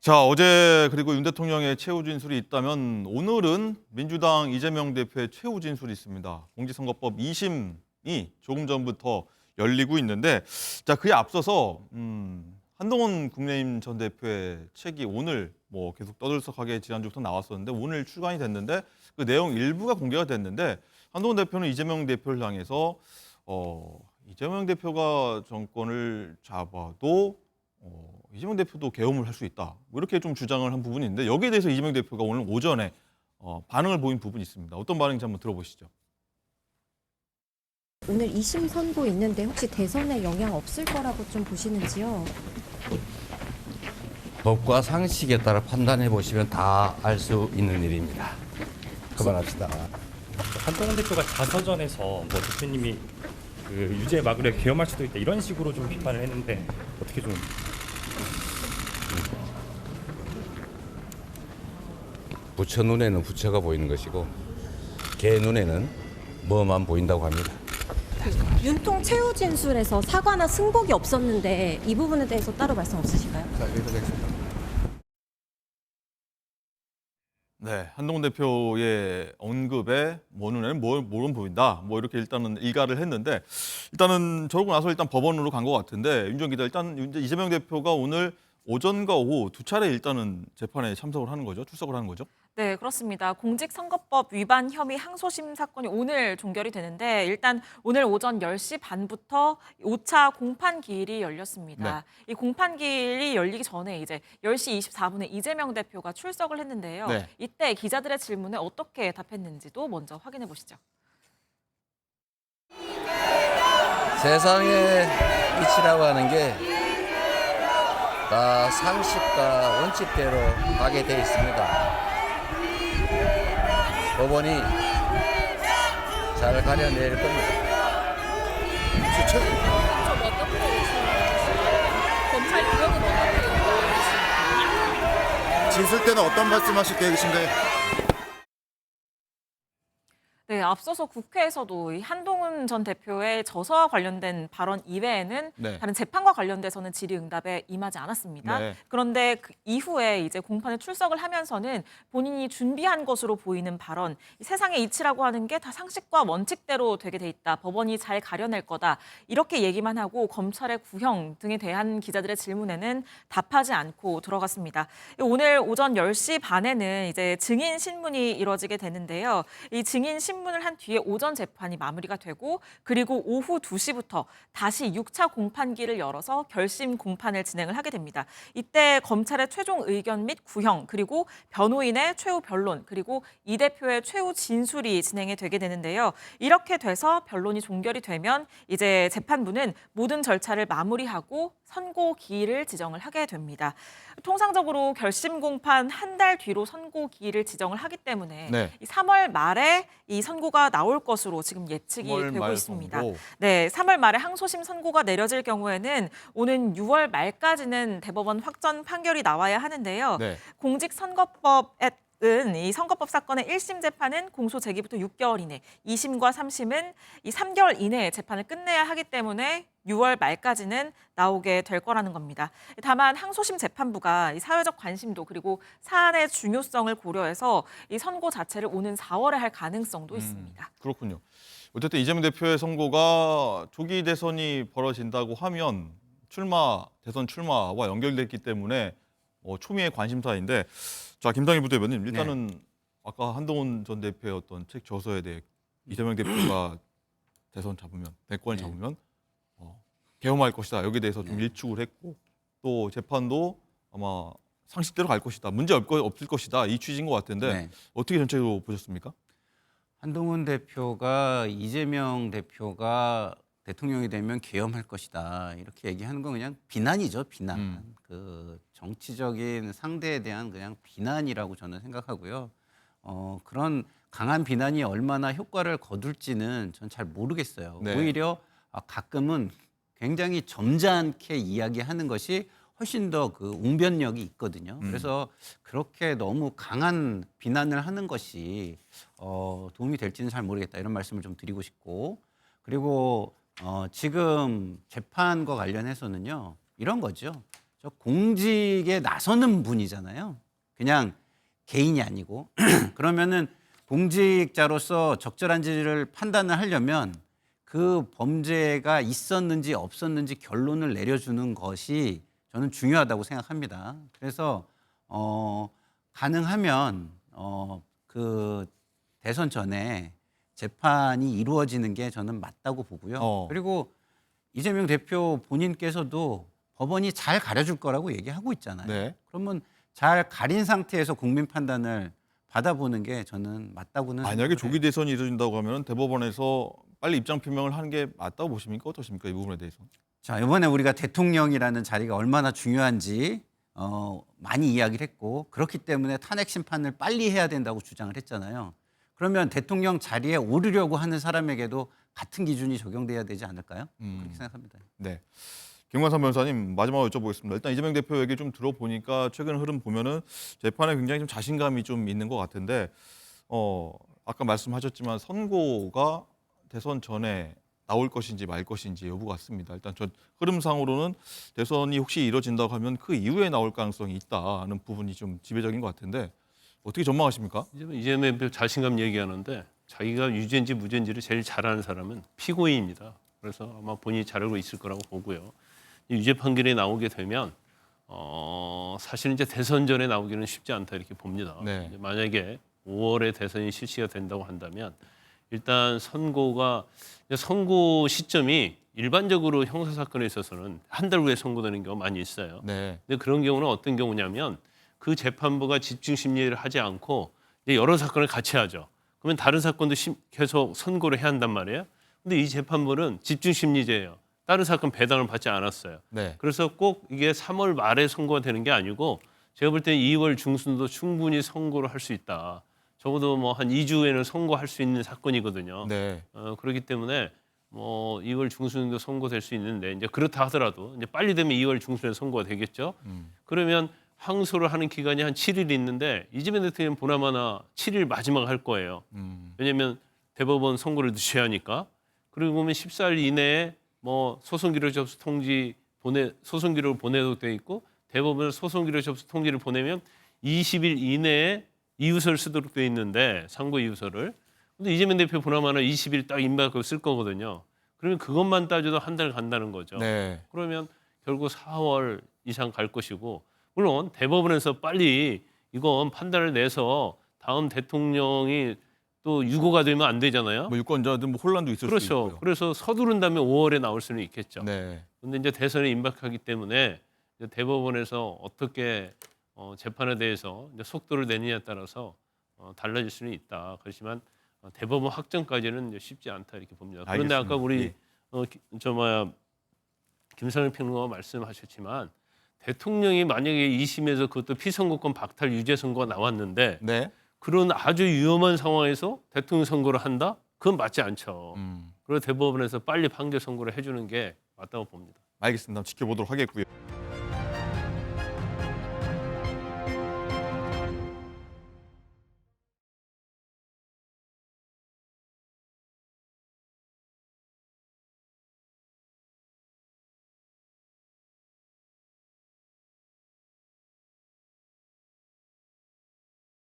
자, 어제 그리고 윤 대통령의 최후 진술이 있다면 오늘은 민주당 이재명 대표의 최후 진술이 있습니다. 공직선거법 2심이 조금 전부터 열리고 있는데, 자, 그에 앞서서 한동훈 국민의힘 전 대표의 책이 오늘 뭐 계속 떠들썩하게 지난주부터 나왔었는데 오늘 출간이 됐는데 그 내용 일부가 공개가 됐는데 한동훈 대표는 이재명 대표를 향해서 이재명 대표가 정권을 잡아도 이재명 대표도 계엄을 할 수 있다. 뭐 이렇게 좀 주장을 한 부분이 있는데 여기에 대해서 이재명 대표가 오늘 오전에 반응을 보인 부분이 있습니다. 어떤 반응인지 한번 들어보시죠. 오늘 2심 선고 있는데 혹시 대선에 영향 없을 거라고 좀 보시는지요? 법과 상식에 따라 판단해 보시면 다 알 수 있는 일입니다. 그만합시다. 한동훈 대표가 자서전에서 뭐 대표님이 그 유죄 막으려 계엄할 수도 있다 이런 식으로 좀 비판을 했는데 어떻게 좀 부처 눈에는 부처가 보이는 것이고 개 눈에는 뭐만 보인다고 합니다. 윤통 최후 진술에서 사과나 승복이 없었는데 이 부분에 대해서 따로 말씀 없으실까요? 네, 한동훈 대표의 언급에 뭐 눈에는 뭐는 보인다. 뭐 이렇게 일단은 일가를 했는데 일단은 저러고 나서 일단 법원으로 간 것 같은데 윤 전 기자 일단 이재명 대표가 오늘 오전과 오후 두 차례 일단은 재판에 참석을 하는 거죠. 출석을 하는 거죠. 네, 그렇습니다. 공직선거법 위반 혐의 항소심 사건이 오늘 종결이 되는데 일단 오늘 오전 10시 반부터 5차 공판 기일이 열렸습니다. 이 공판 기일이 열리기 전에 이제 10시 24분에 이재명 대표가 출석을 했는데요. 네. 이때 기자들의 질문에 어떻게 답했는지도 먼저 확인해 보시죠. 세상의 이치라고 하는 게 다 상식과 원칙대로 가게 돼 있습니다. 법원이 잘 가려낼 겁니다. 진술 때는 어떤 말씀하실 계획이신가요? 네, 앞서서 국회에서도 이 한동훈 전 대표의 저서와 관련된 발언 이외에는 네. 다른 재판과 관련돼서는 질의응답에 임하지 않았습니다. 네. 그런데 그 이후에 이제 공판에 출석을 하면서는 본인이 준비한 것으로 보이는 발언, 이 세상의 이치라고 하는 게 다 상식과 원칙대로 되게 돼 있다. 법원이 잘 가려낼 거다. 이렇게 얘기만 하고 검찰의 구형 등에 대한 기자들의 질문에는 답하지 않고 들어갔습니다. 오늘 오전 10시 반에는 이제 증인 신문이 이뤄지게 되는데요. 이 증인 신문을 한 뒤에 오전 재판이 마무리가 되고 그리고 오후 2시부터 다시 6차 공판기를 열어서 결심 공판을 진행을 하게 됩니다. 이때 검찰의 최종 의견 및 구형 그리고 변호인의 최후 변론 그리고 이 대표의 최후 진술이 진행이 되게 되는데요. 이렇게 돼서 변론이 종결이 되면 이제 재판부는 모든 절차를 마무리하고 선고 기일을 지정을 하게 됩니다. 통상적으로 결심 공판 한 달 뒤로 선고 기일을 지정을 하기 때문에 네. 이 3월 말에 이 선고가 나올 것으로 지금 예측이 3월 되고 말 있습니다. 선고. 네, 3월 말에 항소심 선고가 내려질 경우에는 오는 6월 말까지는 대법원 확정 판결이 나와야 하는데요. 네. 공직선거법에 이 선거법 사건의 1심 재판은 공소 제기부터 6개월 이내, 2심과 3심은 이 3개월 이내에 재판을 끝내야 하기 때문에 6월 말까지는 나오게 될 거라는 겁니다. 다만 항소심 재판부가 이 사회적 관심도 그리고 사안의 중요성을 고려해서 이 선고 자체를 오는 4월에 할 가능성도 있습니다. 그렇군요. 어쨌든 이재명 대표의 선고가 조기 대선이 벌어진다고 하면 대선 출마와 연결됐기 때문에 초미의 관심사인데 자, 김상희 부대변인 일단은 아까 한동훈 전 대표의 어떤 책 저서에 대해 이재명 대표가 대선 잡으면 대권을 잡으면 계엄할 것이다. 여기에 대해서 좀 일축을 했고 또 재판도 아마 상식대로 갈 것이다. 문제 없을 것이다. 이 취지인 것 같은데 네. 어떻게 전체적으로 보셨습니까? 한동훈 대표가 이재명 대표가 대통령이 되면 계엄할 것이다 이렇게 얘기하는 건 그냥 비난이죠, 비난. 그 정치적인 상대에 대한 그냥 비난이라고 저는 생각하고요. 그런 강한 비난이 얼마나 효과를 거둘지는 전 잘 모르겠어요. 네. 오히려 가끔은 굉장히 점잖게 이야기하는 것이 훨씬 더 그 웅변력이 있거든요. 그래서 그렇게 너무 강한 비난을 하는 것이 도움이 될지는 잘 모르겠다 이런 말씀을 좀 드리고 싶고 그리고 지금 재판과 관련해서는요 이런 거죠. 저 공직에 나서는 분이잖아요. 그냥 개인이 아니고 그러면은 공직자로서 적절한지를 판단을 하려면 그 범죄가 있었는지 없었는지 결론을 내려주는 것이 저는 중요하다고 생각합니다. 그래서 가능하면 그 대선 전에 재판이 이루어지는 게 저는 맞다고 보고요. 그리고 이재명 대표 본인께서도 법원이 잘 가려줄 거라고 얘기하고 있잖아요. 네. 그러면 잘 가린 상태에서 국민 판단을 받아보는 게 저는 맞다고는 만약에 생각을 조기 해요. 대선이 이루어진다고 하면 대법원에서 빨리 입장 표명을 하는 게 맞다고 보십니까? 어떠십니까? 이 부분에 대해서. 자, 이번에 우리가 대통령이라는 자리가 얼마나 중요한지 많이 이야기를 했고 그렇기 때문에 탄핵 심판을 빨리 해야 된다고 주장을 했잖아요. 그러면 대통령 자리에 오르려고 하는 사람에게도 같은 기준이 적용돼야 되지 않을까요? 그렇게 생각합니다. 네. 김광삼 변호사님 마지막으로 여쭤보겠습니다. 일단 이재명 대표 얘기 좀 들어보니까 최근 흐름 보면은 재판에 굉장히 좀 자신감이 좀 있는 것 같은데 아까 말씀하셨지만 선고가 대선 전에 나올 것인지 말 것인지 여부 같습니다. 일단 전 흐름상으로는 대선이 혹시 이뤄진다고 하면 그 이후에 나올 가능성이 있다는 부분이 좀 지배적인 것 같은데 어떻게 전망하십니까? 이재명 대표 자신감 얘기하는데 자기가 유죄인지 무죄인지를 제일 잘 아는 사람은 피고인입니다. 그래서 아마 본인이 잘 알고 있을 거라고 보고요. 유죄 판결이 나오게 되면 사실 이제 대선 전에 나오기는 쉽지 않다 이렇게 봅니다. 네. 이제 만약에 5월에 대선이 실시가 된다고 한다면 일단 선고 시점이 일반적으로 형사 사건에 있어서는 한 달 후에 선고되는 경우가 많이 있어요. 네. 근데 그런 경우는 어떤 경우냐면 그 재판부가 집중 심리를 하지 않고 이제 여러 사건을 같이 하죠. 그러면 다른 사건도 계속 선고를 해야 한단 말이에요. 근데 이 재판부는 집중 심리제예요. 다른 사건 배당을 받지 않았어요. 네. 그래서 꼭 이게 3월 말에 선고가 되는 게 아니고 제가 볼 때는 2월 중순도 충분히 선고를 할 수 있다. 적어도 뭐 한 2주 후에는 선고할 수 있는 사건이거든요. 네. 그렇기 때문에 뭐 2월 중순도 선고될 수 있는데 이제 그렇다 하더라도 이제 빨리 되면 2월 중순에 선고가 되겠죠. 그러면 항소를 하는 기간이 한 7일 있는데 이재명 대통령은 보나마나 7일 마지막 할 거예요. 왜냐하면 대법원 선고를 늦춰야 하니까. 그리고 보면 14일 이내에 뭐 소송기록 접수 통지 소송 기록을 보내도 돼 있고 대법원 소송 기록 접수 통지를 보내면 20일 이내에 이유서를 쓰도록 돼 있는데 상고 이유서를. 근데 이재명 대표 보나마나 20일 딱 임박을 쓸 거거든요. 그러면 그것만 따져도 한 달 간다는 거죠. 네. 그러면 결국 4월 이상 갈 것이고 물론 대법원에서 빨리 이건 판단을 내서 다음 대통령이 또 유고가 되면 안 되잖아요. 뭐 유권자들 뭐 혼란도 있을 수 그렇죠. 있고요. 그래서 서두른다면 5월에 나올 수는 있겠죠. 네. 근데 이제 대선에 임박하기 때문에 이제 대법원에서 어떻게 재판에 대해서 이제 속도를 내느냐에 따라서 달라질 수는 있다. 그렇지만 대법원 확정까지는 이제 쉽지 않다 이렇게 봅니다. 그런데 알겠습니다. 아까 우리 예. 김상일 평론가 말씀하셨지만 대통령이 만약에 2심에서 그것도 피선거권 박탈 유죄 선고가 나왔는데 네. 그런 아주 위험한 상황에서 대통령 선고를 한다? 그건 맞지 않죠. 음. 그래서 대법원에서 빨리 판결 선고를 해주는 게 맞다고 봅니다. 알겠습니다. 지켜보도록 하겠고요.